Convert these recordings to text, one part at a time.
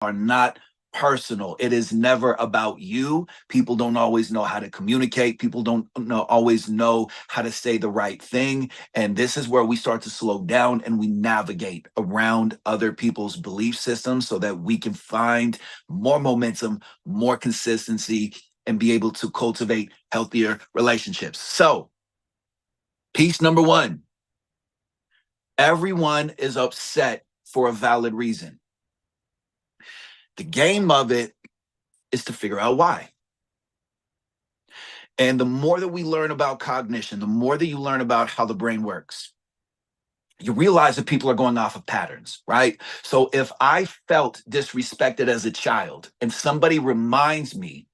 are not personal. It is never about you. People don't always know how to communicate. People don't always know how to say the right thing. And this is where we start to slow down and we navigate around other people's belief systems so that we can find more momentum, more consistency, and be able to cultivate healthier relationships. So, piece number one, everyone is upset for a valid reason. The game of it is to figure out why. And the more that we learn about cognition, the more that you learn about how the brain works, you realize that people are going off of patterns, right? So if I felt disrespected as a child and somebody reminds me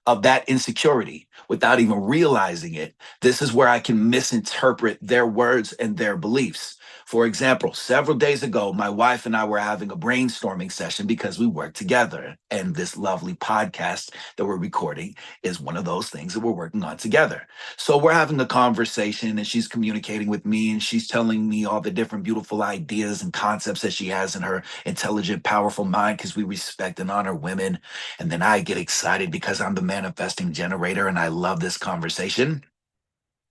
of that insecurity without even realizing it, this is where I can misinterpret their words and their beliefs. For example, several days ago, my wife and I were having a brainstorming session because we work together. And this lovely podcast that we're recording is one of those things that we're working on together. So we're having a conversation and she's communicating with me and she's telling me all the different beautiful ideas and concepts that she has in her intelligent, powerful mind because we respect and honor women. And then I get excited because I'm the manifesting generator and I love this conversation.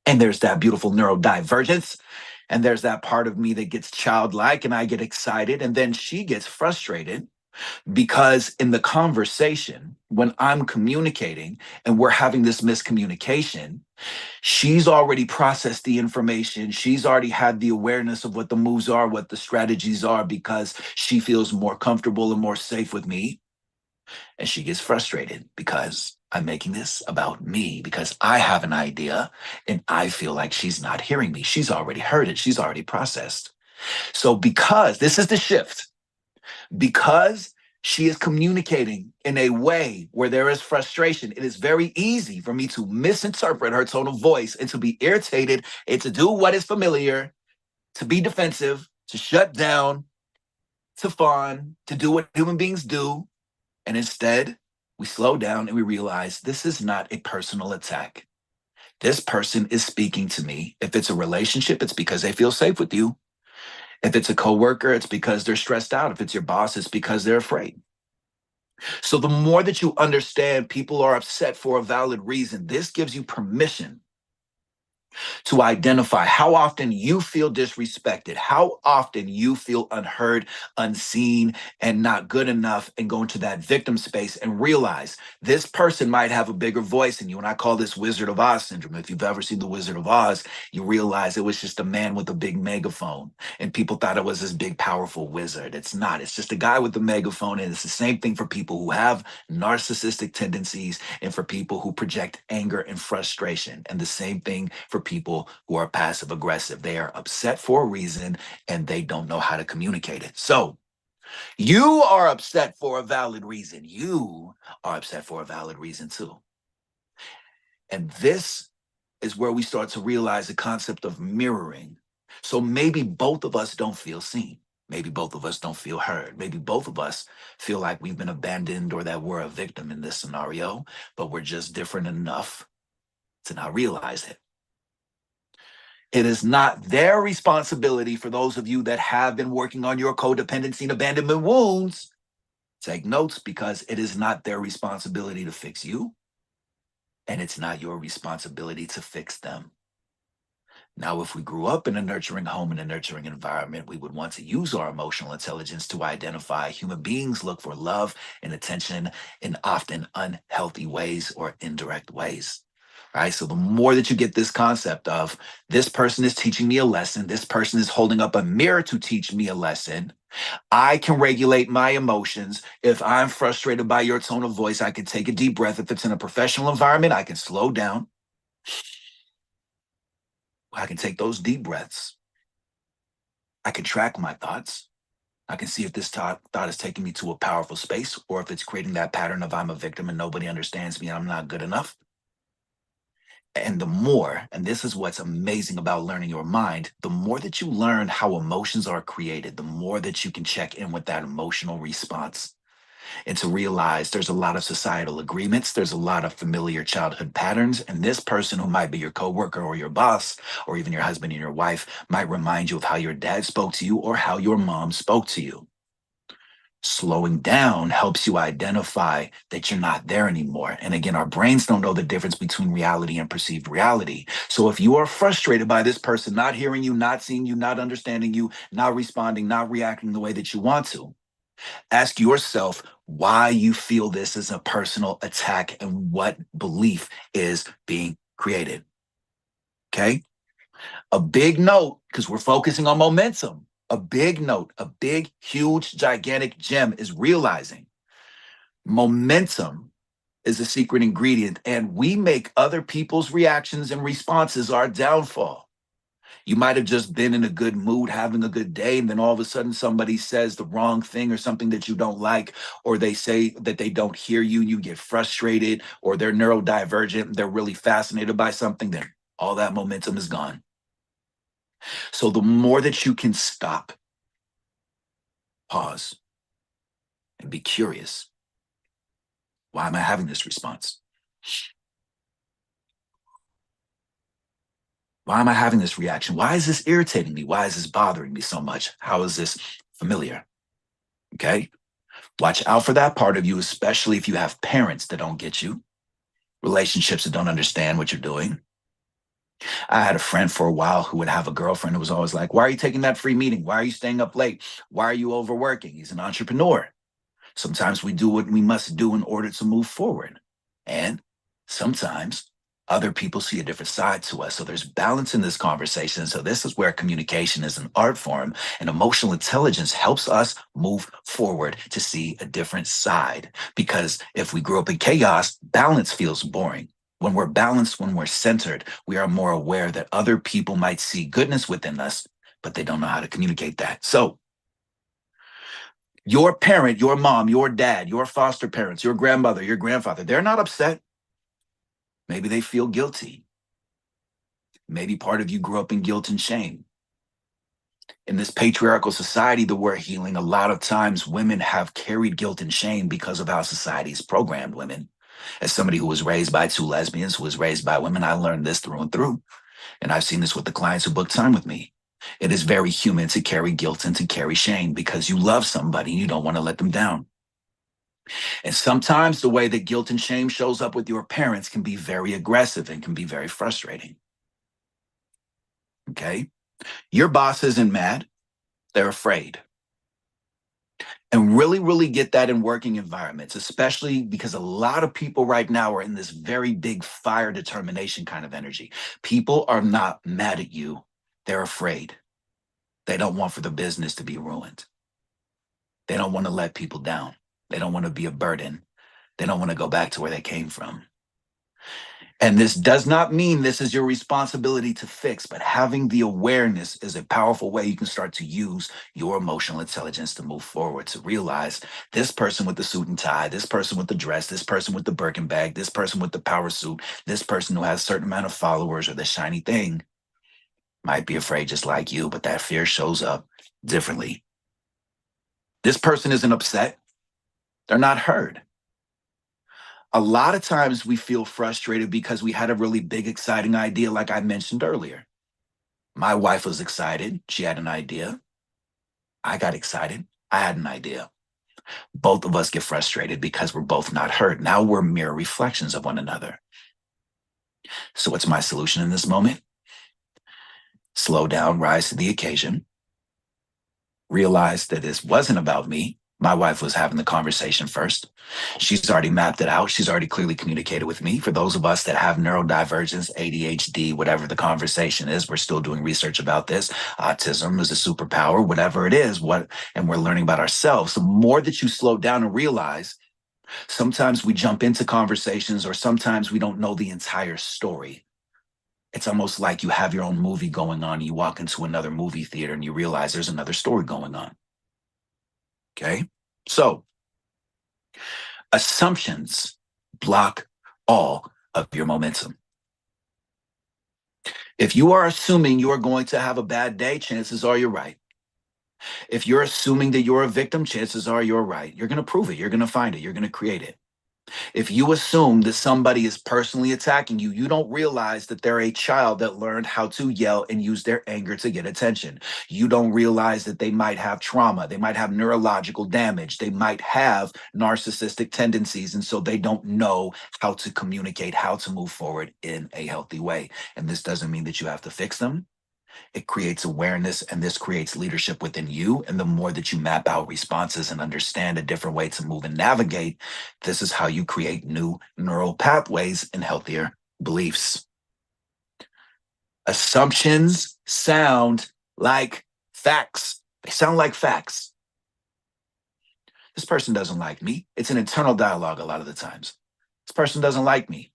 And there's that beautiful neurodivergence. And there's that part of me that gets childlike and I get excited. And then she gets frustrated because in the conversation, when I'm communicating and we're having this miscommunication, she's already processed the information. She's already had the awareness of what the moves are, what the strategies are, because she feels more comfortable and more safe with me. And she gets frustrated because I'm making this about me because I have an idea and I feel like she's not hearing me. She's already heard it. She's already processed. So because this is the shift, because she is communicating in a way where there is frustration, it is very easy for me to misinterpret her tone of voice and to be irritated and to do what is familiar, to be defensive, to shut down, to fawn, to do what human beings do. And instead, we slow down and we realize this is not a personal attack. This person is speaking to me. If it's a relationship, it's because they feel safe with you. If it's a coworker, it's because they're stressed out. If it's your boss, it's because they're afraid. So the more that you understand people are upset for a valid reason, this gives you permission to identify how often you feel disrespected, how often you feel unheard, unseen, and not good enough, and go into that victim space and realize this person might have a bigger voice than you. And I call this Wizard of Oz syndrome. If you've ever seen The Wizard of Oz, you realize it was just a man with a big megaphone, and people thought it was this big, powerful wizard. It's not. It's just a guy with a megaphone, and it's the same thing for people who have narcissistic tendencies and for people who project anger and frustration, and the same thing for people who are passive aggressive. They are upset for a reason and they don't know how to communicate it. So you are upset for a valid reason. You are upset for a valid reason too. And this is where we start to realize the concept of mirroring. So maybe both of us don't feel seen. Maybe both of us don't feel heard. Maybe both of us feel like we've been abandoned or that we're a victim in this scenario, but we're just different enough to not realize it. It is not their responsibility. For those of you that have been working on your codependency and abandonment wounds, take notes, because it is not their responsibility to fix you, and it's not your responsibility to fix them. Now, if we grew up in a nurturing home and a nurturing environment, we would want to use our emotional intelligence to identify human beings look for love and attention in often unhealthy ways or indirect ways. Right. So the more that you get this concept of this person is teaching me a lesson, this person is holding up a mirror to teach me a lesson, I can regulate my emotions. If I'm frustrated by your tone of voice, I can take a deep breath. If it's in a professional environment, I can slow down. I can take those deep breaths. I can track my thoughts. I can see if this thought is taking me to a powerful space or if it's creating that pattern of I'm a victim and nobody understands me and I'm not good enough. And the more, and this is what's amazing about learning your mind, the more that you learn how emotions are created, the more that you can check in with that emotional response and to realize there's a lot of societal agreements, there's a lot of familiar childhood patterns, and this person who might be your coworker or your boss or even your husband and your wife might remind you of how your dad spoke to you or how your mom spoke to you. Slowing down helps you identify that you're not there anymore. And again, our brains don't know the difference between reality and perceived reality. So if you are frustrated by this person not hearing you, not seeing you, not understanding you, not responding, not reacting the way that you want to, ask yourself why you feel this is a personal attack and what belief is being created. Okay? A big note, because we're focusing on momentum. A big note, a big, huge, gigantic gem is realizing momentum is a secret ingredient, and we make other people's reactions and responses our downfall. You might have just been in a good mood, having a good day, and then all of a sudden somebody says the wrong thing or something that you don't like, or they say that they don't hear you, you get frustrated, or they're neurodivergent, they're really fascinated by something, then all that momentum is gone. So the more that you can stop, pause, and be curious, why am I having this response? Why am I having this reaction? Why is this irritating me? Why is this bothering me so much? How is this familiar? Okay. Watch out for that part of you, especially if you have parents that don't get you, relationships that don't understand what you're doing. I had a friend for a while who would have a girlfriend who was always like, why are you taking that free meeting? Why are you staying up late? Why are you overworking? He's an entrepreneur. Sometimes we do what we must do in order to move forward. And sometimes other people see a different side to us. So there's balance in this conversation. So this is where communication is an art form, and emotional intelligence helps us move forward to see a different side. Because if we grew up in chaos, balance feels boring. When we're balanced, when we're centered, we are more aware that other people might see goodness within us, but they don't know how to communicate that. So your parent, your mom, your dad, your foster parents, your grandmother, your grandfather, they're not upset. Maybe they feel guilty. Maybe part of you grew up in guilt and shame. In this patriarchal society that we're healing, a lot of times women have carried guilt and shame because of how society's programmed women. As somebody who was raised by two lesbians, who was raised by women, I learned this through and through. And I've seen this with the clients who book time with me. It is very human to carry guilt and to carry shame because you love somebody and you don't want to let them down. And sometimes the way that guilt and shame shows up with your parents can be very aggressive and can be very frustrating. Okay? Your boss isn't mad, they're afraid. And really, really get that in working environments, especially because a lot of people right now are in this very big fire determination kind of energy. People are not mad at you, they're afraid. They don't want for the business to be ruined. They don't want to let people down. They don't want to be a burden. They don't want to go back to where they came from. And this does not mean this is your responsibility to fix, but having the awareness is a powerful way you can start to use your emotional intelligence to move forward, to realize this person with the suit and tie, this person with the dress, this person with the Birkin bag, this person with the power suit, this person who has a certain amount of followers or the shiny thing might be afraid just like you, but that fear shows up differently. This person isn't upset. They're not heard. A lot of times we feel frustrated because we had a really big, exciting idea, like I mentioned earlier. My wife was excited. She had an idea. I got excited. I had an idea. Both of us get frustrated because we're both not heard. Now we're mirror reflections of one another. So what's my solution in this moment? Slow down, rise to the occasion, realize that this wasn't about me. My wife was having the conversation first. She's already mapped it out. She's already clearly communicated with me. For those of us that have neurodivergence, ADHD, whatever the conversation is, we're still doing research about this. Autism is a superpower, whatever it is, and we're learning about ourselves. The more that you slow down and realize, sometimes we jump into conversations or sometimes we don't know the entire story. It's almost like you have your own movie going on. You walk into another movie theater and you realize there's another story going on. Okay? So, assumptions block all of your momentum. If you are assuming you are going to have a bad day, chances are you're right. If you're assuming that you're a victim, chances are you're right. You're going to prove it. You're going to find it. You're going to create it. If you assume that somebody is personally attacking you, you don't realize that they're a child that learned how to yell and use their anger to get attention. You don't realize that they might have trauma, they might have neurological damage, they might have narcissistic tendencies, and so they don't know how to communicate, how to move forward in a healthy way. And this doesn't mean that you have to fix them. It creates awareness, and this creates leadership within you. And the more that you map out responses and understand a different way to move and navigate, this is how you create new neural pathways and healthier beliefs. Assumptions sound like facts. They sound like facts. This person doesn't like me. It's an internal dialogue a lot of the times. This person doesn't like me.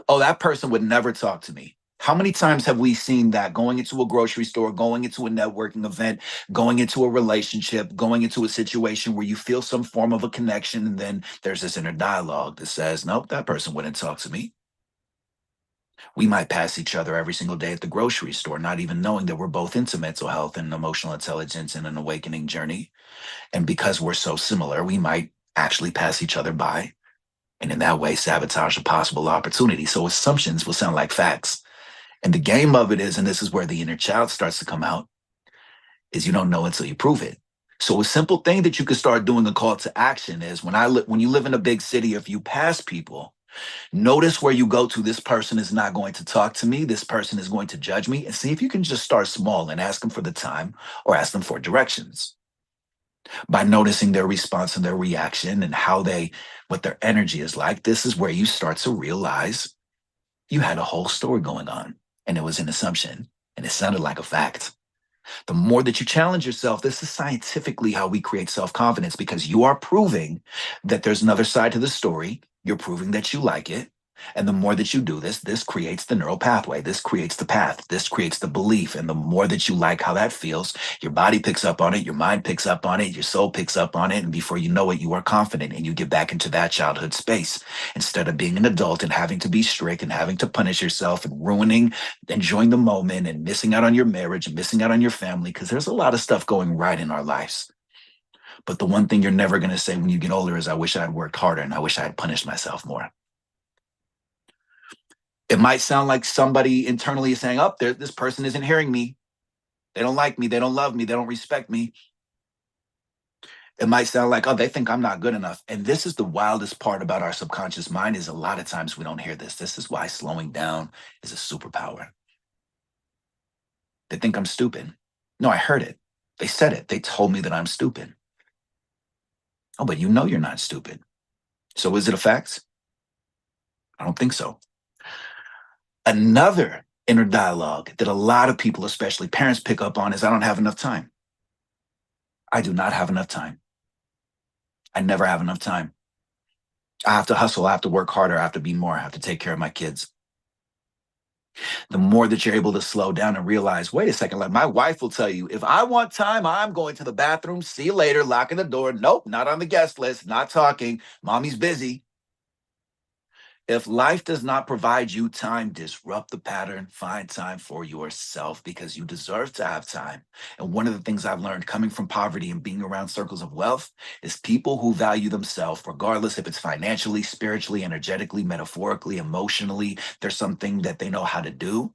Oh, that person would never talk to me. How many times have we seen that going into a grocery store, going into a networking event, going into a relationship, going into a situation where you feel some form of a connection, and then there's this inner dialogue that says, nope, that person wouldn't talk to me. We might pass each other every single day at the grocery store, not even knowing that we're both into mental health and emotional intelligence and an awakening journey. And because we're so similar, we might actually pass each other by and in that way sabotage a possible opportunity. So assumptions will sound like facts. And the game of it is, and this is where the inner child starts to come out, is you don't know until you prove it. So a simple thing that you can start doing, a call to action, is when you live in a big city, if you pass people, notice where you go to. This person is not going to talk to me. This person is going to judge me. And see if you can just start small and ask them for the time or ask them for directions. By noticing their response and their reaction and what their energy is like, this is where you start to realize you had a whole story going on and it was an assumption and it sounded like a fact. The more that you challenge yourself, this is scientifically how we create self-confidence, because you are proving that there's another side to the story. You're proving that you like it. And the more that you do this, this creates the neural pathway. This creates the path. This creates the belief. And the more that you like how that feels, your body picks up on it. Your mind picks up on it. Your soul picks up on it. And before you know it, you are confident and you get back into that childhood space instead of being an adult and having to be strict and having to punish yourself and ruining, enjoying the moment and missing out on your marriage and missing out on your family, because there's a lot of stuff going right in our lives. But the one thing you're never going to say when you get older is, I wish I had worked harder and I wish I had punished myself more. It might sound like somebody internally is saying, oh, this person isn't hearing me. They don't like me. They don't love me. They don't respect me. It might sound like, oh, they think I'm not good enough. And this is the wildest part about our subconscious mind, is a lot of times we don't hear this. This is why slowing down is a superpower. They think I'm stupid. No, I heard it. They said it. They told me that I'm stupid. Oh, but you know you're not stupid. So is it a fact? I don't think so. Another inner dialogue that a lot of people, especially parents, pick up on is, I don't have enough time. I do not have enough time. I never have enough time. I have to hustle. I have to work harder. I have to be more. I have to take care of my kids. The more that you're able to slow down and realize, wait a second, like my wife will tell you, if I want time, I'm going to the bathroom. See you later. Locking the door. Nope, not on the guest list. Not talking. Mommy's busy. If life does not provide you time, disrupt the pattern, find time for yourself, because you deserve to have time. And one of the things I've learned coming from poverty and being around circles of wealth is people who value themselves, regardless if it's financially, spiritually, energetically, metaphorically, emotionally, there's something that they know how to do.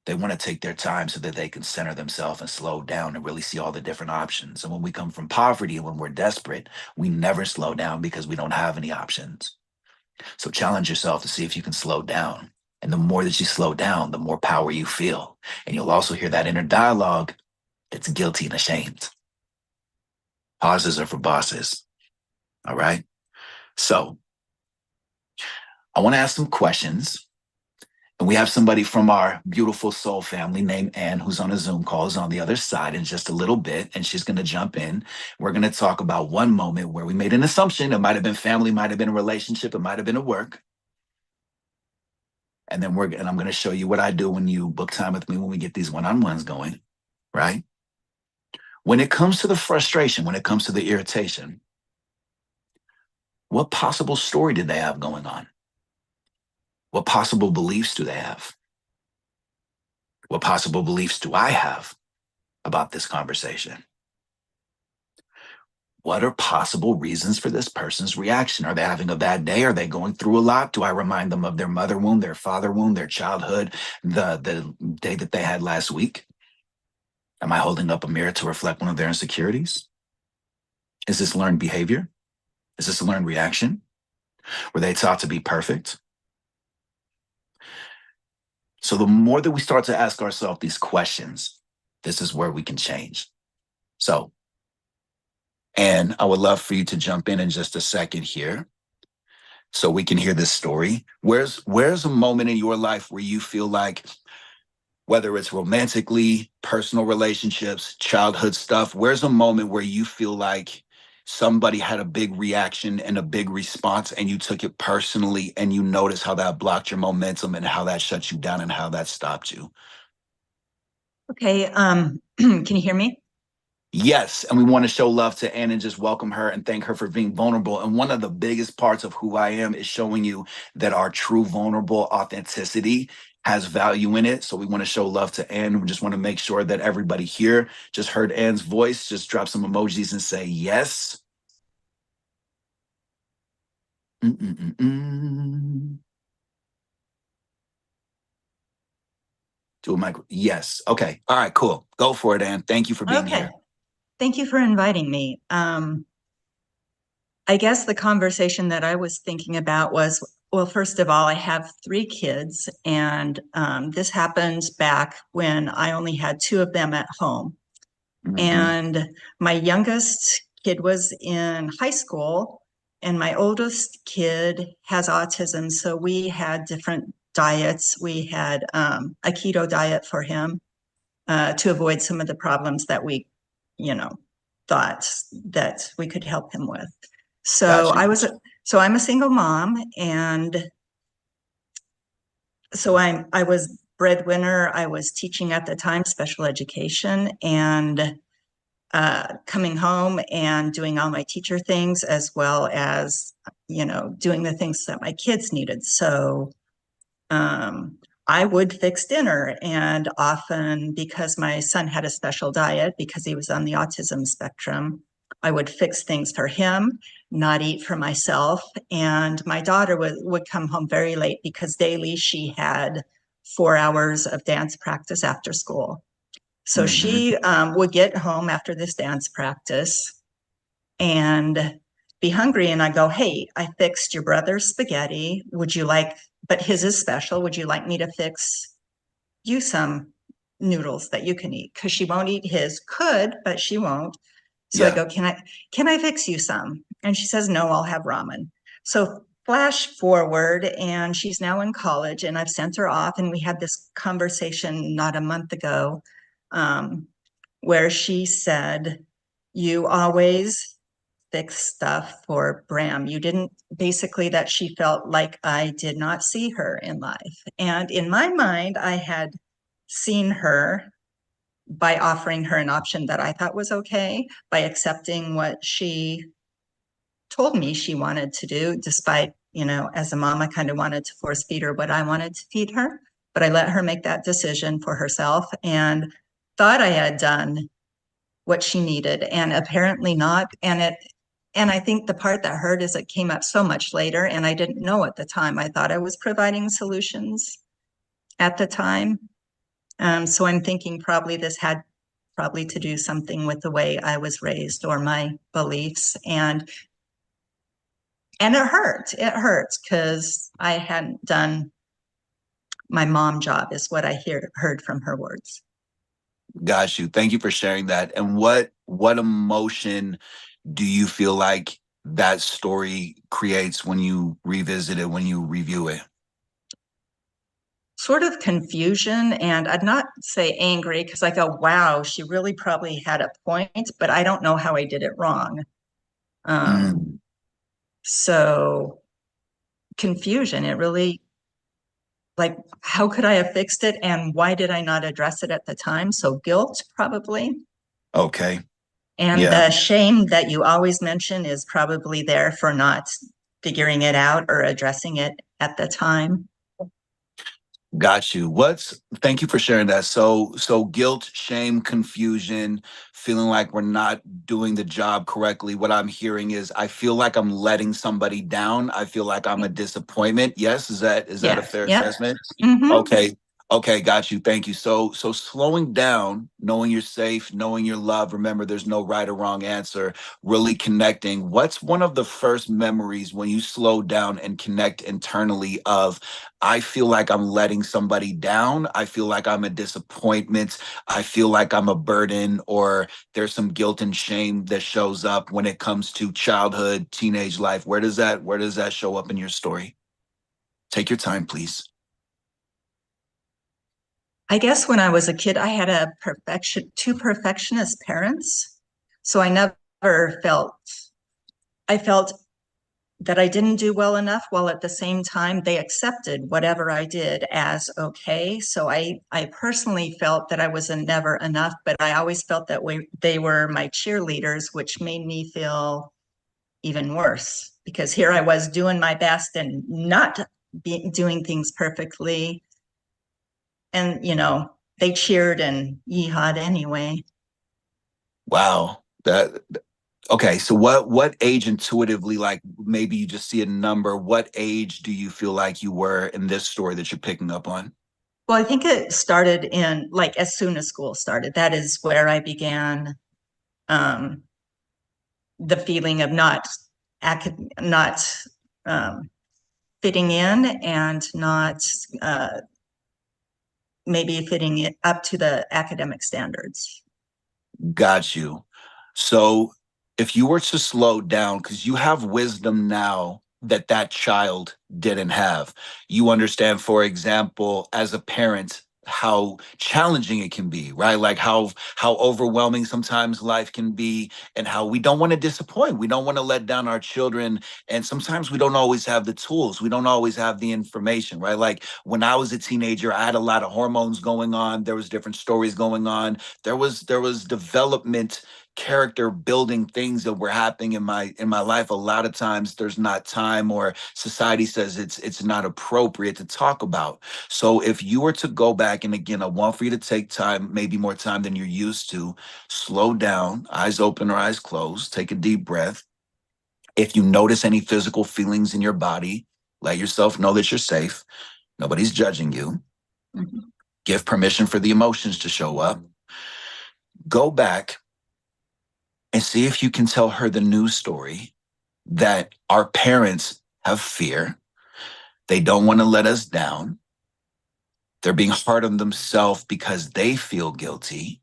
They want to take their time so that they can center themselves and slow down and really see all the different options. And when we come from poverty and when we're desperate, we never slow down because we don't have any options. So challenge yourself to see if you can slow down. And the more that you slow down, the more power you feel. And you'll also hear that inner dialogue that's guilty and ashamed. Pauses are for bosses. All right. So I want to ask some questions. And we have somebody from our beautiful soul family named Ann, who's on a Zoom call, is on the other side in just a little bit. And she's going to jump in. We're going to talk about one moment where we made an assumption. It might have been family, might have been a relationship, it might have been a work. And then I'm going to show you what I do when you book time with me, when we get these one-on-ones going, right? When it comes to the frustration, when it comes to the irritation, what possible story did they have going on? What possible beliefs do they have? What possible beliefs do I have about this conversation? what are possible reasons for this person's reaction? Are they having a bad day? Are they going through a lot? Do I remind them of their mother wound, their father wound, their childhood, the day that they had last week? Am I holding up a mirror to reflect one of their insecurities? Is this learned behavior? Is this a learned reaction? Were they taught to be perfect? So the more that we start to ask ourselves these questions, this is where we can change. So, and I would love for you to jump in just a second here so we can hear this story. Where's a moment in your life where you feel like, whether it's romantically, personal relationships, childhood stuff, where's a moment where you feel like somebody had a big reaction and a big response and you took it personally and you notice how that blocked your momentum and how that shut you down and how that stopped you? Okay, can you hear me? Yes, and we want to show love to Ann and just welcome her and thank her for being vulnerable. And one of the biggest parts of who I am is showing you that our true vulnerable authenticity has value in it. So we want to show love to Ann. We just want to make sure that everybody here just heard Ann's voice. Just drop some emojis and say yes. Mm-mm-mm-mm. Do a micro. Yes. Okay. All right, cool. Go for it, Ann. Thank you for being Okay, here. thank you for inviting me. I guess the conversation that I was thinking about was, well, first of all, I have 3 kids, and this happens back when I only had 2 of them at home. Mm-hmm. And my youngest kid was in high school, and my oldest kid has autism. So we had different diets. We had a keto diet for him to avoid some of the problems that we, you know, thought that we could help him with. So Gotcha. I'm a single mom, and so I was breadwinner. I was teaching at the time special education, and coming home and doing all my teacher things, as well as doing the things that my kids needed. So I would fix dinner, and often, because my son had a special diet because he was on the autism spectrum, I would fix things for him, not eat for myself. And my daughter would come home very late because daily she had 4 hours of dance practice after school. So Mm-hmm. she would get home after this dance practice and be hungry. And I go, hey, I fixed your brother's spaghetti. Would you like, but his is special. Would you like me to fix you some noodles that you can eat? Because she won't eat his, could, but she won't. So I Yeah. go, can I fix you some? And she says, no, I'll have ramen. So flash forward, and she's now in college, and I've sent her off. And we had this conversation not a month ago, um, where she said, you always fix stuff for Bram. You didn't, basically, that she felt like I did not see her in life. And in my mind, I had seen her by offering her an option that I thought was okay, by accepting what she told me she wanted to do, despite, as a mom, I kind of wanted to force feed her what I wanted to feed her. But I let her make that decision for herself and thought I had done what she needed, and apparently not. And I think the part that hurt is it came up so much later, and I didn't know at the time. I thought I was providing solutions at the time. So I'm thinking probably this had probably to do something with the way I was raised or my beliefs. And it hurt. It hurts because I hadn't done my mom job, is what I heard from her words. Got you. Thank you for sharing that. And what emotion do you feel like that story creates when you revisit it, when you review it? Sort of confusion, and I'd not say angry because I go, wow, she really probably had a point, but I don't know how I did it wrong. Um, Mm, so confusion, it really, like, how could I have fixed it, and why did I not address it at the time? So guilt, probably. okay. And Yeah. the shame that you always mention is probably there for not figuring it out or addressing it at the time. Got you. Thank you for sharing that. So guilt, shame, confusion, feeling like we're not doing the job correctly. What I'm hearing is I feel like I'm letting somebody down. I feel like I'm a disappointment. Yes, is that a Yes. fair Yep. assessment? Mm-hmm. Okay. Okay, got you. Thank you. So slowing down, knowing you're safe, knowing you're loved. Remember, there's no right or wrong answer. Really connecting. What's one of the first memories when you slow down and connect internally of I feel like I'm letting somebody down. I feel like I'm a disappointment. I feel like I'm a burden, or there's some guilt and shame that shows up when it comes to childhood, teenage life. Where does that show up in your story? Take your time, please. I guess when I was a kid, I had two perfectionist parents. So I felt that I didn't do well enough, while at the same time they accepted whatever I did as okay. So I personally felt that I was a never enough, but I always felt that they were my cheerleaders, which made me feel even worse because here I was doing my best and not doing things perfectly. And, they cheered and yeehawed anyway. Wow. That okay. So what age intuitively, like maybe you just see a number, what age do you feel like you were in this story that you're picking up on? Well, I think it started in like as soon as school started. That is where I began um, the feeling of not um, fitting in and not maybe fitting it up to the academic standards. Got you. So if you were to slow down, because you have wisdom now that that child didn't have, you understand, for example, as a parent, how challenging it can be, right? Like how overwhelming sometimes life can be, and how we don't want to disappoint. We don't want to let down our children. And sometimes we don't always have the tools. We don't always have the information, right? Like when I was a teenager, I had a lot of hormones going on. There was different stories going on. There was development, character building things that were happening in my life. A lot of times there's not time, or society says it's not appropriate to talk about. So if you were to go back, and again, I want for you to take time, maybe more time than you're used to, slow down, eyes open or eyes closed, take a deep breath. If you notice any physical feelings in your body, let yourself know that you're safe. Nobody's judging you. Mhm. Give permission for the emotions to show up. Go back and see if you can tell her the news story that our parents have fear. They don't want to let us down. They're being hard on themselves because they feel guilty.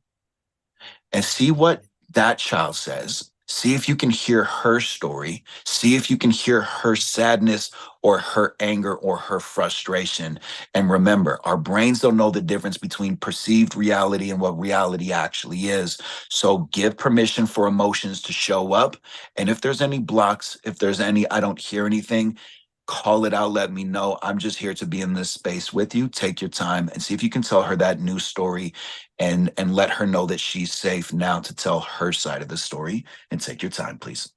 And see what that child says. See if you can hear her story. See if you can hear her sadness or her anger or her frustration. And remember, our brains don't know the difference between perceived reality and what reality actually is. So give permission for emotions to show up. And if there's any blocks, if there's any, I don't hear anything, call it out, let me know. I'm just here to be in this space with you. Take your time and see if you can tell her that new story, and let her know that she's safe now to tell her side of the story. And take your time, please.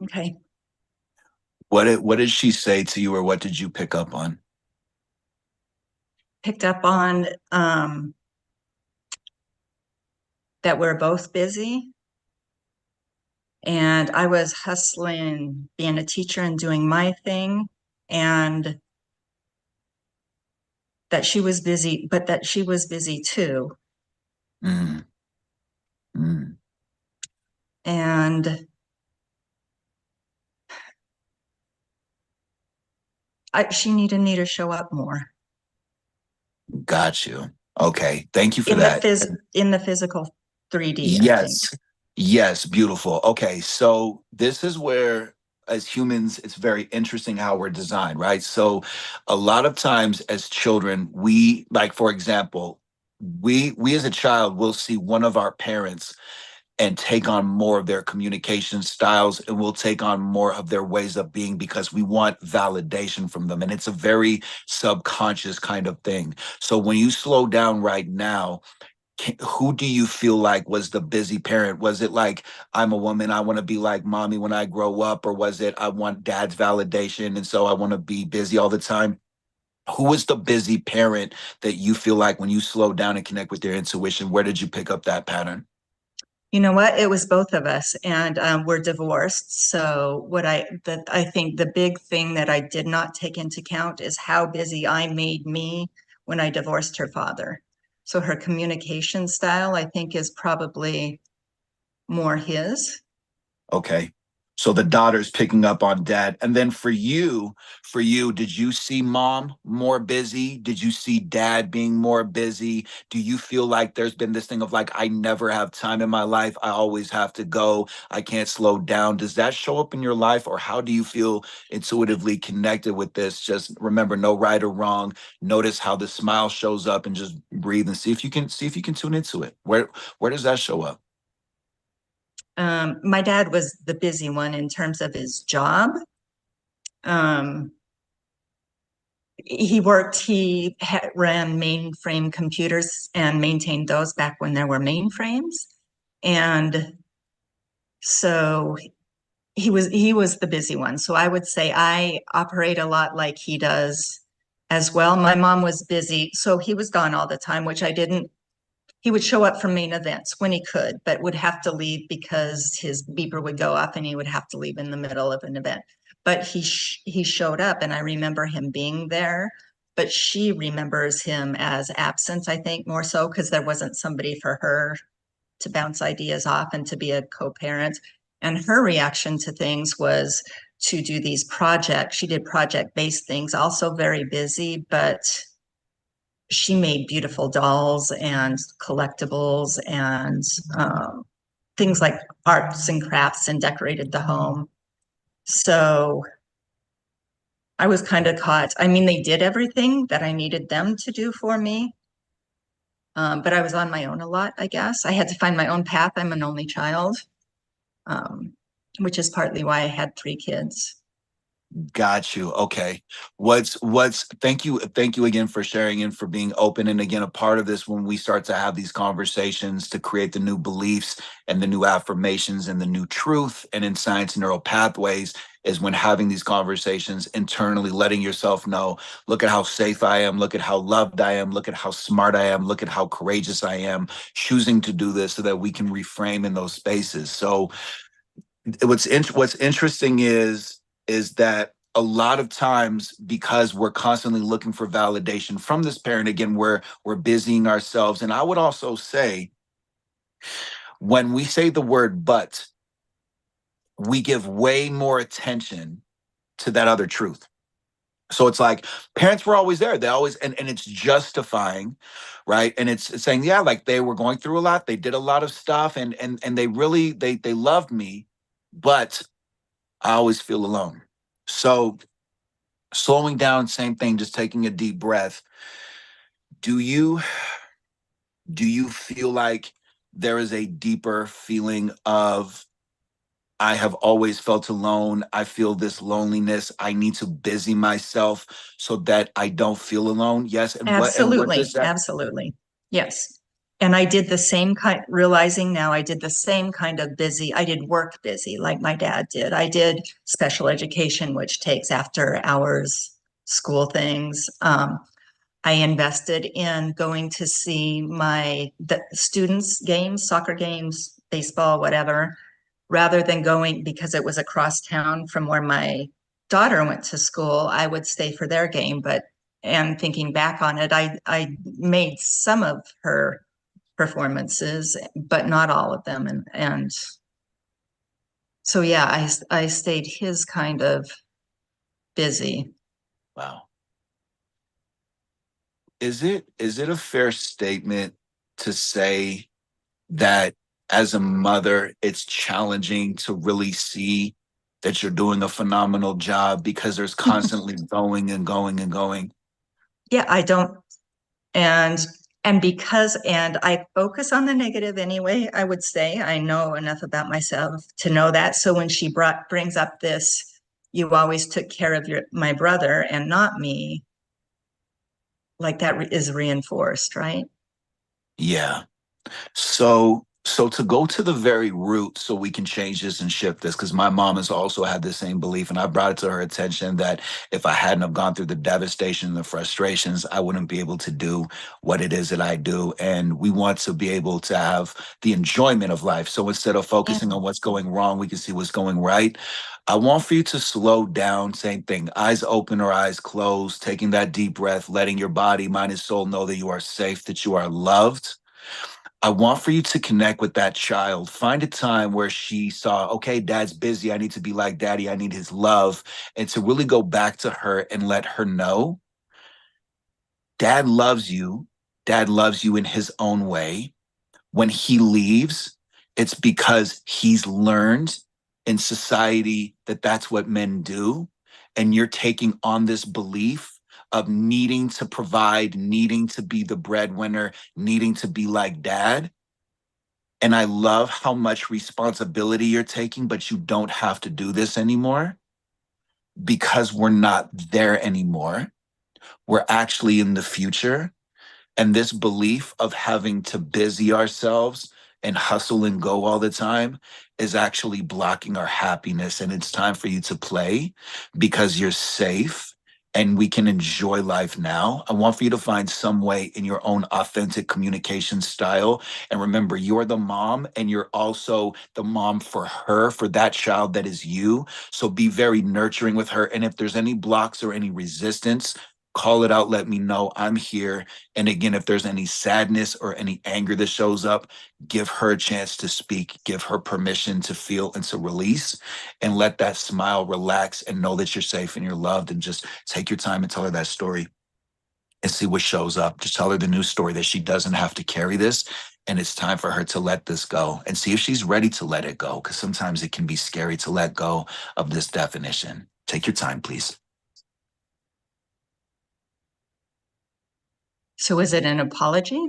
Okay. What did she say to you, or what did you pick up on? Picked up on that we're both busy. And I was hustling, being a teacher and doing my thing. And that she was busy, but that she was busy too. Mm, mm, And she needed me to show up more. got you. Okay, thank you for in the that. phys in the physical 3D, I think. Yes. Yes, beautiful. Okay, so this is where as humans it's very interesting how we're designed, right? So a lot of times as children, we like for example, we as a child will see one of our parents and take on more of their communication styles and we'll take on more of their ways of being because we want validation from them and it's a very subconscious kind of thing. So when you slow down right now, who do you feel like was the busy parent? Was it like, I'm a woman, I want to be like mommy when I grow up? Or was it, I want dad's validation, and so I want to be busy all the time? Who was the busy parent that you feel like when you slow down and connect with your intuition, where did you pick up that pattern? You know what? It was both of us, and we're divorced. So I think the big thing that I did not take into account is how busy I made me when I divorced her father. So her communication style, I think, is probably more his. Okay. So the daughter's picking up on dad. And then for you, did you see mom more busy? Did you see dad being more busy? Do you feel like there's been this thing of like, I never have time in my life. I always have to go. I can't slow down. Does that show up in your life? Or how do you feel intuitively connected with this? Just remember, no right or wrong. Notice how the smile shows up and just breathe and see if you can tune into it. Where does that show up? My dad was the busy one in terms of his job. Um, he ran mainframe computers and maintained those back when there were mainframes. And so he was the busy one. So I would say I operate a lot like he does as well. My mom was busy, so he was gone all the time, which I didn't. He would show up for main events when he could, but would have to leave because his beeper would go off and he would have to leave in the middle of an event. But he showed up, and I remember him being there. But she remembers him as absent, I think, more so because there wasn't somebody for her to bounce ideas off and to be a co-parent. And her reaction to things was to do these projects. She did project-based things, also very busy, but she made beautiful dolls and collectibles and things like arts and crafts and decorated the home. So I was kind of caught. I mean, they did everything that I needed them to do for me, but I was on my own a lot, I guess. I had to find my own path. I'm an only child, um, which is partly why I had three kids. Got you. Okay. Thank you again for sharing and for being open and again a part of this when we start to have these conversations to create the new beliefs and the new affirmations and the new truth and in science and neural pathways is when having these conversations internally, letting yourself know, look at how safe I am, look at how loved I am, look at how smart I am, look at how courageous I am, choosing to do this so that we can reframe in those spaces. So what's interesting is that a lot of times because we're constantly looking for validation from this parent again we're busying ourselves, and I would also say when we say the word but we give way more attention to that other truth. So it's like parents were always there, they always and it's justifying, right? And it's saying yeah, like they were going through a lot, they did a lot of stuff, and they really they loved me, but I always feel alone. So slowing down, same thing, just taking a deep breath. Do you do you feel like there is a deeper feeling of I have always felt alone. I feel this loneliness. I need to busy myself so that I don't feel alone. Yes. And what Absolutely, does that absolutely. Yes. And I did the same kind, realizing now I did the same kind of busy. I did work busy like my dad did. I did special education, which takes after hours school things. I invested in going to see the students' games, soccer games, baseball, whatever, rather than going because it was across town from where my daughter went to school. I would stay for their game, but and thinking back on it, I made some of her performances, but not all of them, and so yeah, I stayed his kind of busy. wow. Is it a fair statement to say that as a mother, it's challenging to really see that you're doing a phenomenal job because there's constantly going and going and going? Yeah, I don't, and and I focus on the negative anyway, I would say. I know enough about myself to know that. So when she brings up this, you always took care of my brother and not me, like that is reinforced, right? Yeah. So to go to the very root so we can change this and shift this, because my mom has also had the same belief, and I brought it to her attention that if I hadn't have gone through the devastation and the frustrations, I wouldn't be able to do what it is that I do. And we want to be able to have the enjoyment of life. So instead of focusing Mm. on what's going wrong, we can see what's going right. I want for you to slow down, same thing, eyes open or eyes closed, taking that deep breath, letting your body, mind, and soul know that you are safe, that you are loved. I want for you to connect with that child. Find a time where she saw, okay, dad's busy. I need to be like daddy. I need his love. And to really go back to her and let her know dad loves you. Dad loves you in his own way. When he leaves, it's because he's learned in society that that's what men do. And you're taking on this belief of needing to provide, needing to be the breadwinner, needing to be like dad. And I love how much responsibility you're taking, but you don't have to do this anymore because we're not there anymore. We're actually in the future. And this belief of having to busy ourselves and hustle and go all the time is actually blocking our happiness. And it's time for you to play because you're safe and we can enjoy life now. I want for you to find some way in your own authentic communication style. And remember, you're the mom and you're also the mom for her, for that child that is you. So be very nurturing with her. And if there's any blocks or any resistance, call it out. Let me know. I'm here. And again, if there's any sadness or any anger that shows up, give her a chance to speak, give her permission to feel and to release, and let that smile relax and know that you're safe and you're loved. And just take your time and tell her that story and see what shows up. Just tell her the new story that she doesn't have to carry this. And it's time for her to let this go and see if she's ready to let it go. Because sometimes it can be scary to let go of this definition. Take your time, please. So is it an apology?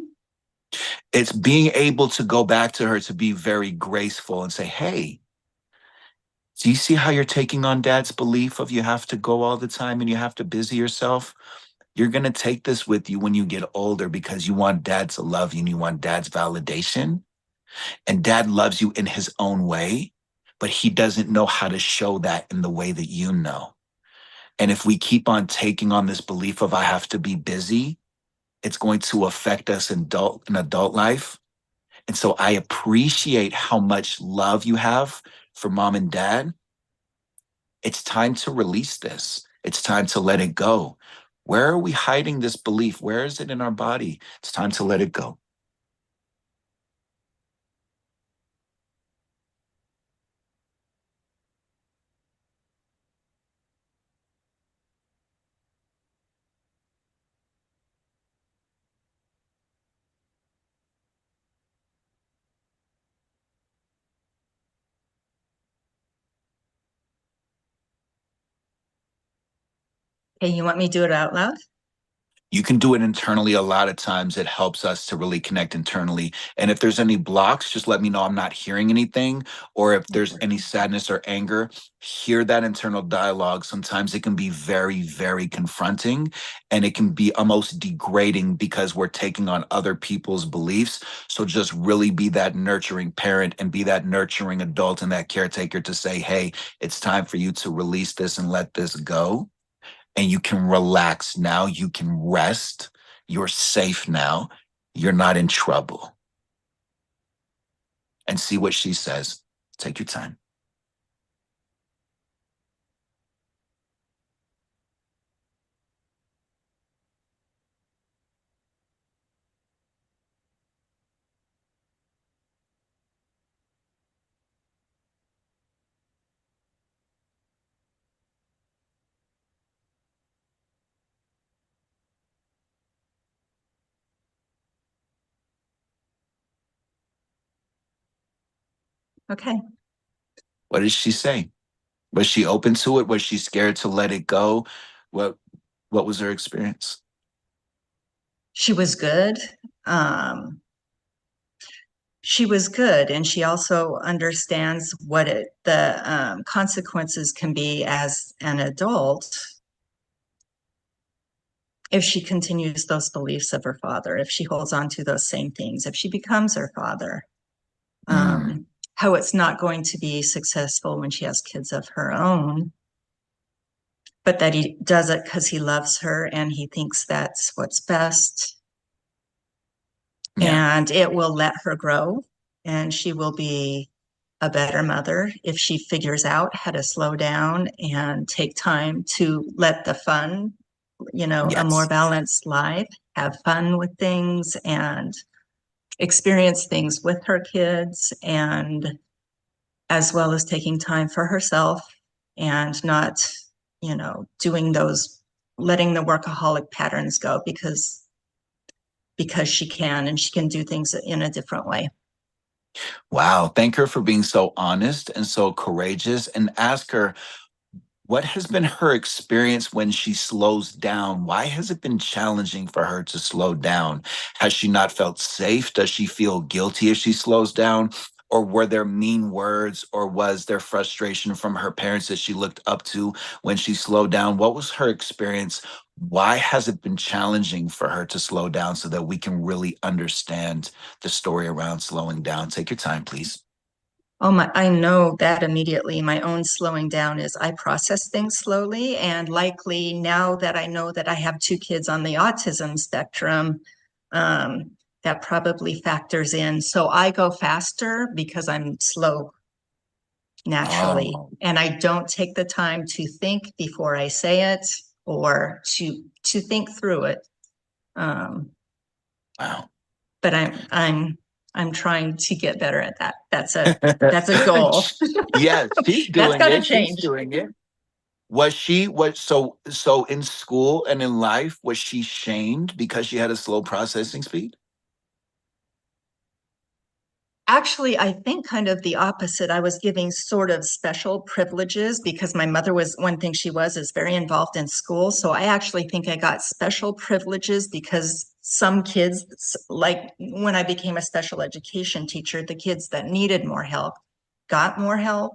It's being able to go back to her to be very graceful and say, hey, do you see how you're taking on dad's belief of you have to go all the time and you have to busy yourself? You're going to take this with you when you get older because you want dad to love you and you want dad's validation. And dad loves you in his own way, but he doesn't know how to show that in the way that you know. And if we keep on taking on this belief of I have to be busy, it's going to affect us in adult life. And so I appreciate how much love you have for mom and dad. It's time to release this. It's time to let it go. Where are we hiding this belief? Where is it in our body? It's time to let it go. Hey, you want me to do it out loud? You can do it internally. A lot of times it helps us to really connect internally. And if there's any blocks, just let me know I'm not hearing anything. Or if there's any sadness or anger, hear that internal dialogue. Sometimes it can be very, very confronting and it can be almost degrading because we're taking on other people's beliefs. So just really be that nurturing parent and be that nurturing adult and that caretaker to say, hey, it's time for you to release this and let this go and you can relax now. You can rest. You're safe now. You're not in trouble. And see what she says. Take your time. Okay. What did she say? Was she open to it? Was she scared to let it go? What what was her experience? She was good. Um, she was good, and she also understands what the consequences can be as an adult if she continues those beliefs of her father, if she holds on to those same things, if she becomes her father. Mm, How it's not going to be successful when she has kids of her own, but that he does it because he loves her and he thinks that's what's best. yeah. And it will let her grow, and she will be a better mother if she figures out how to slow down and take time to let the fun, a more Yes. balanced life, have fun with things and experience things with her kids, and as well as taking time for herself and not, doing those, letting the workaholic patterns go because she can, and she can do things in a different way. Wow. Thank her for being so honest and so courageous, and ask her, what has been her experience when she slows down? Why has it been challenging for her to slow down? Has she not felt safe? Does she feel guilty if she slows down? Or were there mean words, or was there frustration from her parents that she looked up to when she slowed down? What was her experience? Why has it been challenging for her to slow down, so that we can really understand the story around slowing down? Take your time, please. Oh my, I know that immediately. My own slowing down is I process things slowly. And likely now that I know that I have two kids on the autism spectrum, um, that probably factors in. So I go faster because I'm slow naturally. Oh, And I don't take the time to think before I say it or to think through it. Um, wow. but I'm trying to get better at that. That's a goal. Yeah, she's That's doing got to it. She's change. doing it. Was so in school and in life, was she shamed because she had a slow processing speed? Actually, I think kind of the opposite. I was giving sort of special privileges because my mother was, one thing she was is very involved in school. So I actually think I got special privileges because some kids, like when I became a special education teacher, the kids that needed more help got more help.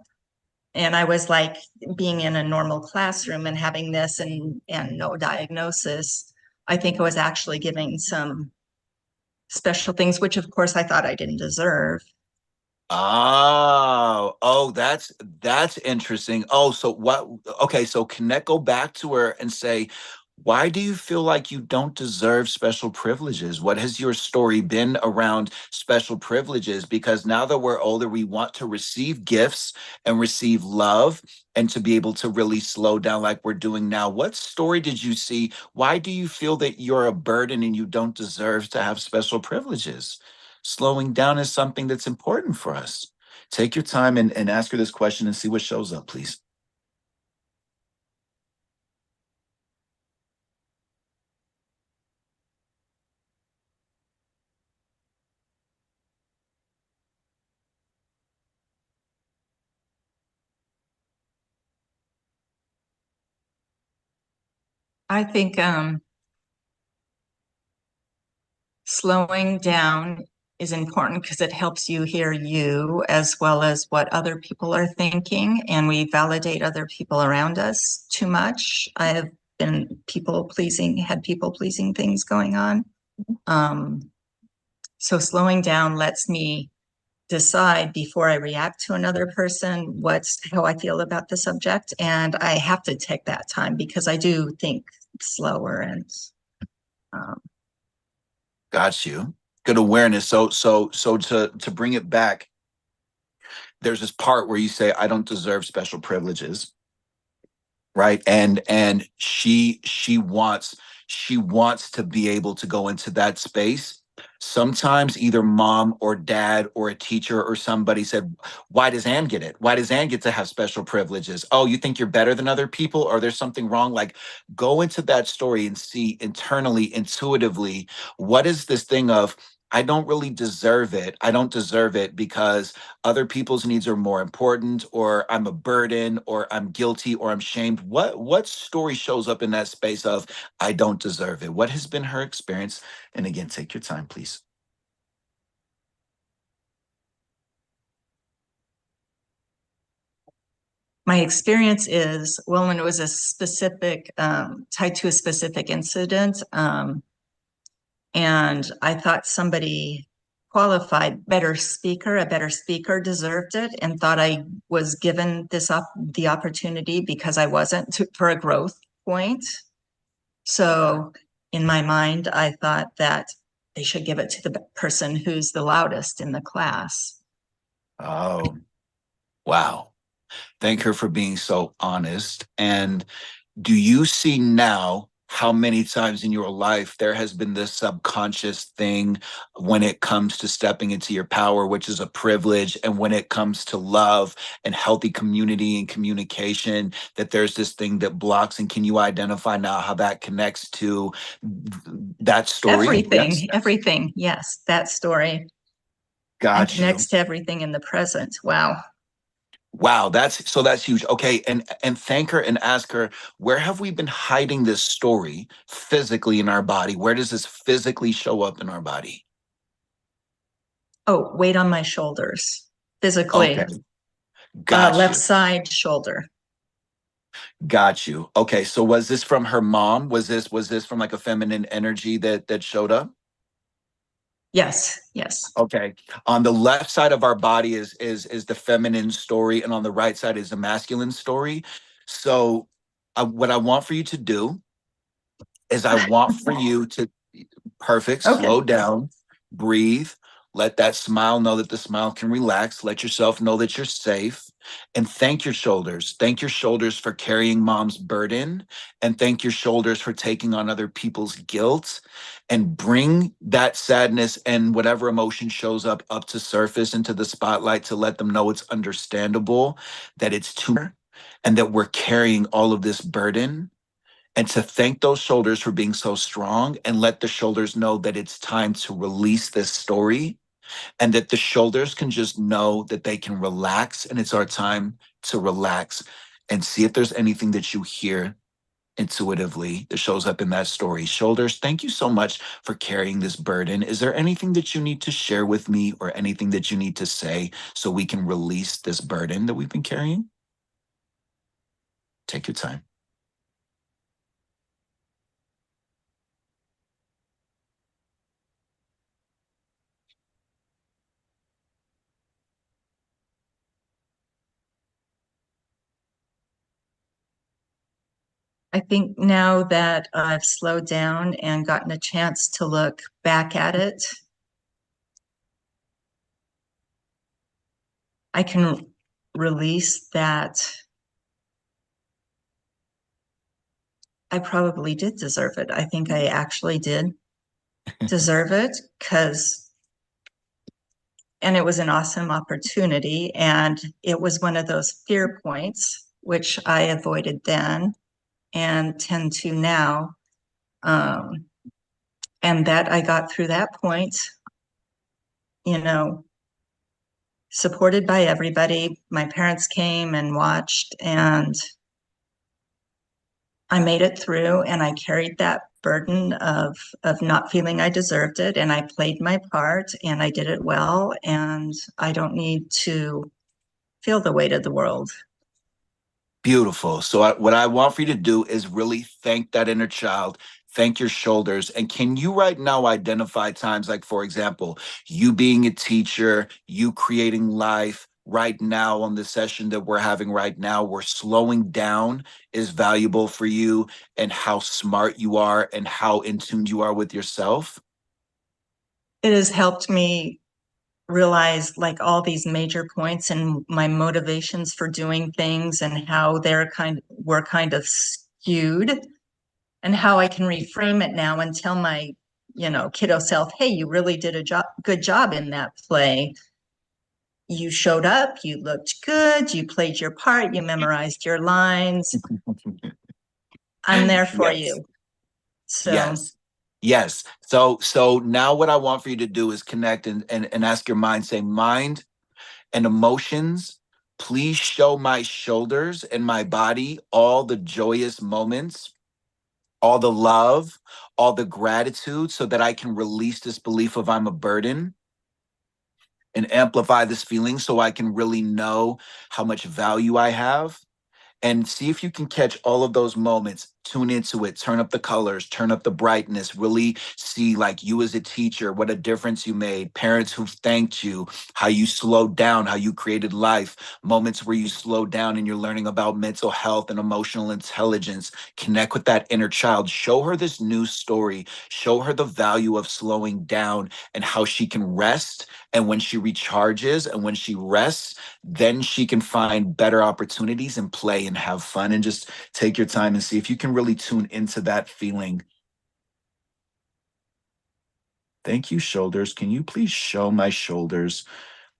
And I was like being in a normal classroom and having this and no diagnosis. I think I was actually giving some special things, which of course I thought I didn't deserve. Oh, that's interesting. Oh, so what? Okay, so connect, go back to her and say, why do you feel like you don't deserve special privileges? What has your story been around special privileges? Because now that we're older, we want to receive gifts and receive love, and to be able to really slow down like we're doing now. What story did you see? Why do you feel that you're a burden and you don't deserve to have special privileges? Slowing down is something that's important for us. Take your time and ask her this question and see what shows up, please. I think slowing down is important because it helps you hear you as well as what other people are thinking, and we validate other people around us too much. I have been had people pleasing things going on. Um, so slowing down lets me decide before I react to another person what's how I feel about the subject, and I have to take that time because I do think slower and um, Got you. Good awareness. So to bring it back, there's this part where you say, I don't deserve special privileges, right? And she wants to be able to go into that space. Sometimes either mom or dad or a teacher or somebody said, why does Ann get it? Why does Ann get to have special privileges? Oh, you think you're better than other people, or there's something wrong? Like, go into that story and see internally, intuitively, what is this thing of, I don't really deserve it. I don't deserve it because other people's needs are more important, or I'm a burden, or I'm guilty, or I'm shamed. What story shows up in that space of I don't deserve it? What has been her experience? And again, take your time, please. My experience is, well, when it was a specific, tied to a specific incident, and I thought somebody qualified, a better speaker deserved it, and thought I was given the opportunity because I wasn't for a growth point. So in my mind, I thought that they should give it to the person who's the loudest in the class. Oh, wow. Thank her for being so honest. And do you see now how many times in your life there has been this subconscious thing when it comes to stepping into your power, which is a privilege, and when it comes to love and healthy community and communication, that there's this thing that blocks? And can you identify now how that connects to that story? Yes. Everything. Yes, that story. And Got you. connects to everything in the present. Wow. Wow, that's huge. Okay, and thank her and ask her, where have we been hiding this story physically in our body? Where does this physically show up in our body? Oh, weight on my shoulders, physically. Okay, got Left you. side shoulder. Got you. Okay, so was this from her mom? Was this from like a feminine energy that showed up? Yes, yes. Okay. On the left side of our body is the feminine story, and on the right side is the masculine story. So, what I want for you to do is I want for you to perfect. Okay. Slow down, breathe. Let that smile know that the smile can relax. Let yourself know that you're safe. And thank your shoulders. Thank your shoulders for carrying mom's burden. And thank your shoulders for taking on other people's guilt. And bring that sadness and whatever emotion shows up to surface into the spotlight to let them know it's understandable, that it's too, and that we're carrying all of this burden, and to thank those shoulders for being so strong and let the shoulders know that it's time to release this story, and that the shoulders can just know that they can relax, and it's our time to relax, and see if there's anything that you hear intuitively that shows up in that story. Shoulders, thank you so much for carrying this burden. Is there anything that you need to share with me, or anything that you need to say so we can release this burden that we've been carrying? Take your time. I think now that I've slowed down and gotten a chance to look back at it, I can release that I probably did deserve it. I think I actually did deserve it and it was an awesome opportunity. And it was one of those fear points, which I avoided then and tend to now. Um, and that I got through that point, you know, supported by everybody. My parents came and watched, and I made it through, and I carried that burden of not feeling I deserved it, and I played my part, and I did it well, and I don't need to feel the weight of the world. Beautiful. So, what I want for you to do is really thank that inner child, thank your shoulders. And can you right now identify times, like, for example, you being a teacher, you creating life right now on the session that we're having right now, where slowing down is valuable for you, and how smart you are and how in tune you are with yourself? It has helped me realize like all these major points and my motivations for doing things and how were kind of skewed, and how I can reframe it now and tell my, kiddo self, hey, you really did good job in that play. You showed up, you looked good, you played your part, you memorized your lines. I'm there for Yes. you. So Yes. Yes. So now what I want for you to do is connect and ask your mind, say, mind and emotions, please show my shoulders and my body all the joyous moments, all the love, all the gratitude, so that I can release this belief of I'm a burden and amplify this feeling so I can really know how much value I have. And see if you can catch all of those moments, tune into it, turn up the colors, turn up the brightness, really see like you as a teacher, what a difference you made, parents who thanked you, how you slowed down, how you created life, moments where you slowed down and you're learning about mental health and emotional intelligence. Connect with that inner child, show her this new story, show her the value of slowing down and how she can rest. And when she recharges and when she rests, then she can find better opportunities and play and have fun, and just take your time and see if you can really tune into that feeling. Thank you, shoulders. Can you please show my shoulders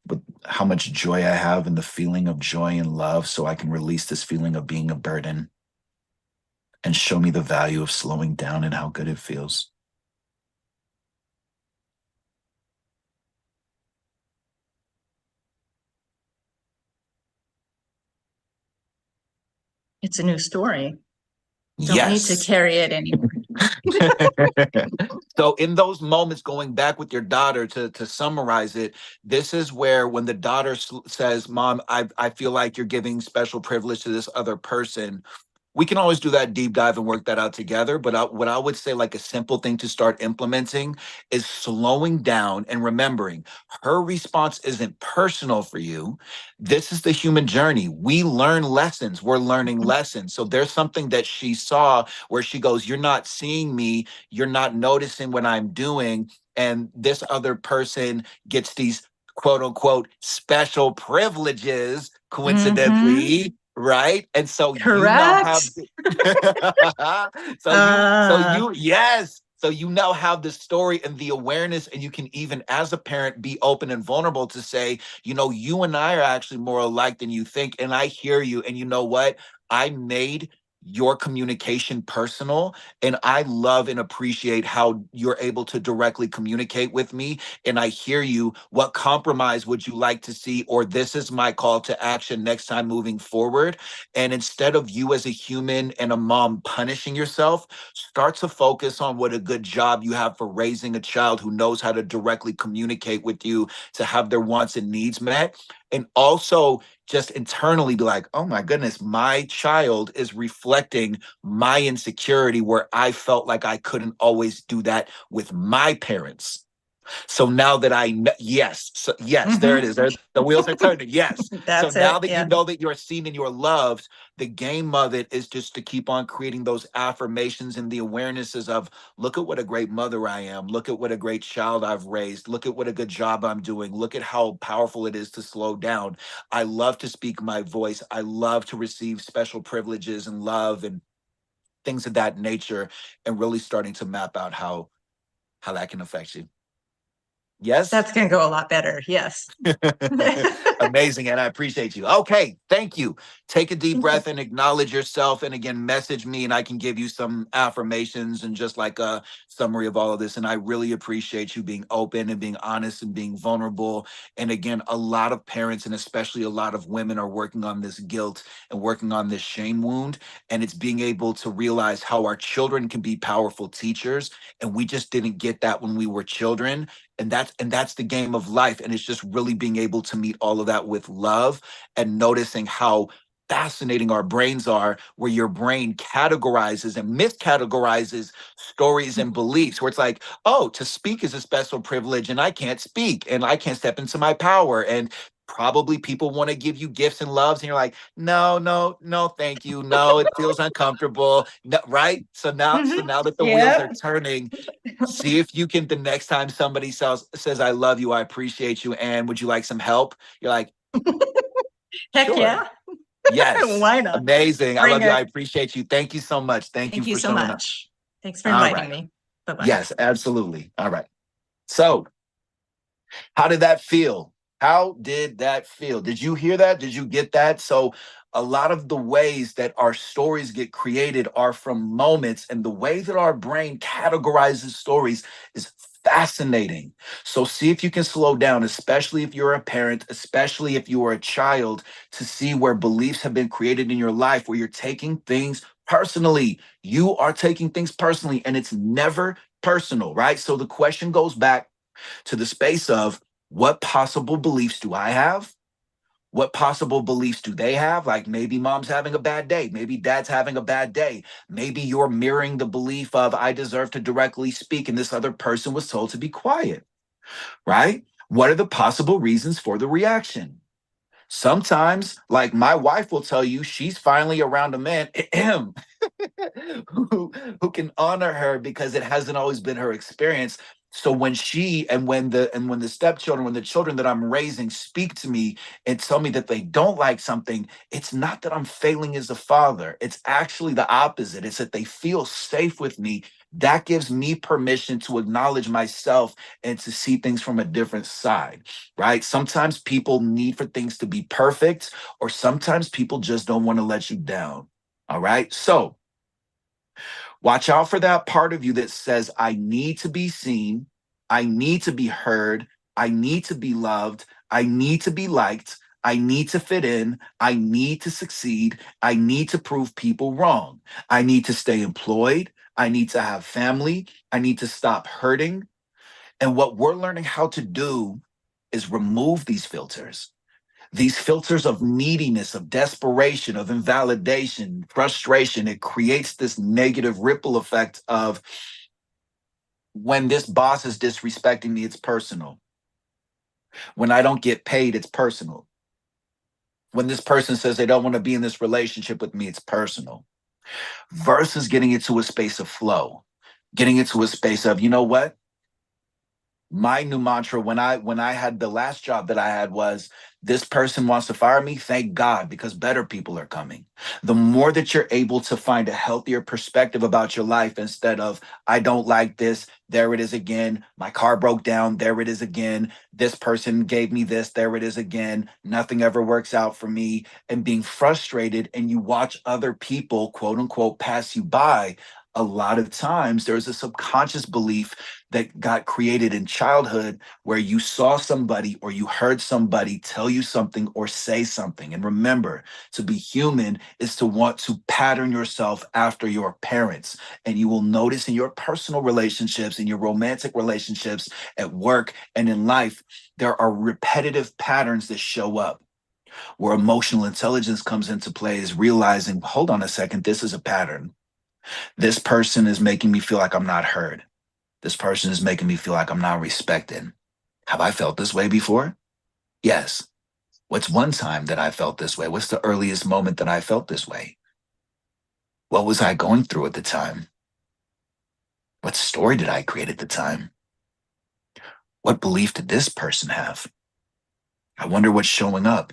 with how much joy I have and the feeling of joy and love so I can release this feeling of being a burden, and show me the value of slowing down and how good it feels. It's a new story. Don't need to Yes. carry it anymore. So in those moments, going back with your daughter to summarize it, this is where when the daughter says, "Mom, I feel like you're giving special privilege to this other person," we can always do that deep dive and work that out together. But what I would say, like a simple thing to start implementing, is slowing down and remembering her response isn't personal for you. This is the human journey. We learn lessons. We're learning lessons. So there's something that she saw where she goes, "You're not seeing me. You're not noticing what I'm doing." And this other person gets these quote unquote special privileges, Mm-hmm. coincidentally, right? And so you now have Correct. Uh, yes. So you now have the story and the awareness, and you can even, as a parent, be open and vulnerable to say, you and I are actually more alike than you think. And I hear you. And you know what? I made your communication personal, and I love and appreciate how you're able to directly communicate with me. And I hear you. What compromise would you like to see? Or this is my call to action next time moving forward. And instead of you as a human and a mom punishing yourself, start to focus on what a good job you have for raising a child who knows how to directly communicate with you to have their wants and needs met. And also just internally be like, oh my goodness, my child is reflecting my insecurity where I felt like I couldn't always do that with my parents. So now that yes, so yes, there it mm-hmm. is. There, the wheels are turning. Yes. So That's now it. that you Yeah. know that you're seen and you're loved, the game of it is just to keep on creating those affirmations and the awarenesses of, look at what a great mother I am. Look at what a great child I've raised. Look at what a good job I'm doing. Look at how powerful it is to slow down. I love to speak my voice. I love to receive special privileges and love and things of that nature, and really starting to map out how that can affect you. Yes? That's going to go a lot better. Yes. Amazing. And I appreciate you. Okay. Thank you. Take a deep Thank you. breath and acknowledge yourself. And again, message me and I can give you some affirmations and just like a summary of all of this. And I really appreciate you being open and being honest and being vulnerable. And again, a lot of parents and especially a lot of women are working on this guilt and working on this shame wound. And it's being able to realize how our children can be powerful teachers. And we just didn't get that when we were children. And that's the game of life, and it's just really being able to meet all of that with love and noticing how fascinating our brains are, where your brain categorizes and miscategorizes stories and beliefs, where it's like, oh, to speak is a special privilege and I can't speak and I can't step into my power. And probably people want to give you gifts and loves and you're like, no, no, no, thank you, no, it feels uncomfortable, no, right? So Mm-hmm. now that the wheels are Yep. turning, see if you can, the next time somebody says I love you, I appreciate you, and would you like some help? You're like, Heck sure. yeah. Yes. Why not? Amazing. I Bring love you. I it. appreciate you. Thank you so much. Thank you Thank you for so showing up. much. Thanks for All inviting right. me. Bye bye. Yes, absolutely. All right. So, how did that feel? How did that feel? Did you hear that? Did you get that? So, a lot of the ways that our stories get created are from moments, and the way that our brain categorizes stories is fascinating. So, see if you can slow down, especially if you're a parent, especially if you are a child, to see where beliefs have been created in your life where you're taking things personally. You are taking things personally, and it's never personal, right? So, the question goes back to the space of, what possible beliefs do I have? What possible beliefs do they have? Like maybe mom's having a bad day. Maybe dad's having a bad day. Maybe you're mirroring the belief of, I deserve to directly speak, and this other person was told to be quiet, right? What are the possible reasons for the reaction? Sometimes, like my wife will tell you, she's finally around a man who can honor her because it hasn't always been her experience. So when she and when the stepchildren, when the children that I'm raising speak to me and tell me that they don't like something, it's not that I'm failing as a father. It's actually the opposite. It's that they feel safe with me. That gives me permission to acknowledge myself and to see things from a different side, right? Sometimes people need for things to be perfect, or sometimes people just don't want to let you down. All right. So watch out for that part of you that says, I need to be seen. I need to be heard. I need to be loved. I need to be liked. I need to fit in. I need to succeed. I need to prove people wrong. I need to stay employed. I need to have family. I need to stop hurting. And what we're learning how to do is remove these filters of neediness, of desperation, of invalidation, frustration. It creates this negative ripple effect of, when this boss is disrespecting me, it's personal. When I don't get paid, it's personal. When this person says they don't want to be in this relationship with me, it's personal. Versus getting into a space of flow, getting into a space of, you know what? My new mantra when I had the last job that I had was, this person wants to fire me, thank God, because better people are coming. The more that you're able to find a healthier perspective about your life, instead of, I don't like this, there it is again, my car broke down, there it is again, this person gave me this, there it is again, nothing ever works out for me, and being frustrated, and you watch other people, quote unquote, pass you by. A lot of times there's a subconscious belief that got created in childhood where you saw somebody or you heard somebody tell you something or say something. And remember, to be human is to want to pattern yourself after your parents. And you will notice in your personal relationships, in your romantic relationships, at work, and in life, there are repetitive patterns that show up. Where emotional intelligence comes into play is realizing, hold on a second, this is a pattern. This person is making me feel like I'm not heard. This person is making me feel like I'm not respected. Have I felt this way before? Yes. What's one time that I felt this way? What's the earliest moment that I felt this way? What was I going through at the time? What story did I create at the time? What belief did this person have? I wonder what's showing up.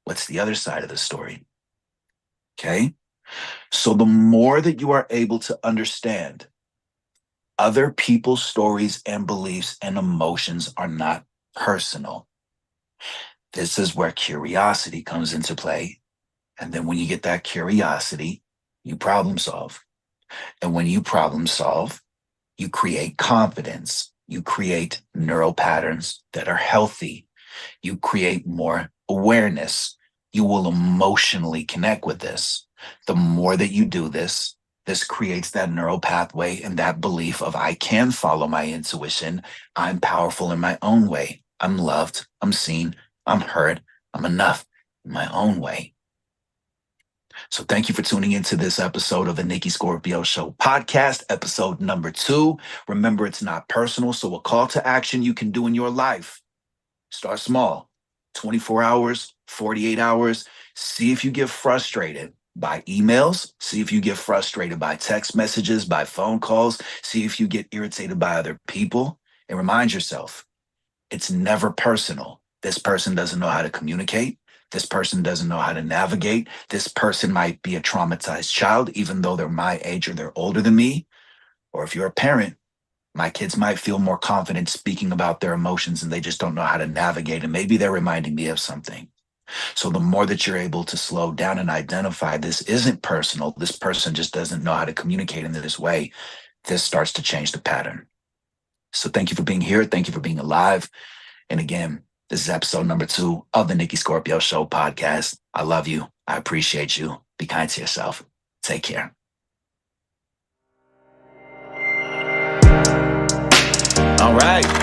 What's the other side of the story? Okay. So the more that you are able to understand other people's stories and beliefs and emotions are not personal, this is where curiosity comes into play. And then when you get that curiosity, you problem solve. And when you problem solve, you create confidence. You create neural patterns that are healthy. You create more awareness. You will emotionally connect with this. The more that you do this, this creates that neural pathway and that belief of, I can follow my intuition. I'm powerful in my own way. I'm loved. I'm seen. I'm heard. I'm enough in my own way. So thank you for tuning into this episode of the Nikki Scorpio Show podcast, episode number 2. Remember, it's not personal. So a call to action you can do in your life. Start small, 24 hours, 48 hours. See if you get frustrated by emails. See if you get frustrated by text messages, by phone calls. See if you get irritated by other people. And remind yourself, it's never personal. This person doesn't know how to communicate. This person doesn't know how to navigate. This person might be a traumatized child, even though they're my age or they're older than me. Or if you're a parent, My kids might feel more confident speaking about their emotions and they just don't know how to navigate. And maybe they're reminding me of something. So the more that you're able to slow down and identify this isn't personal, this person just doesn't know how to communicate in this way, this starts to change the pattern. So thank you for being here. Thank you for being alive. And again, this is episode number 2 of the Nikki Scorpio Show podcast. I love you. I appreciate you. Be kind to yourself. Take care. All right.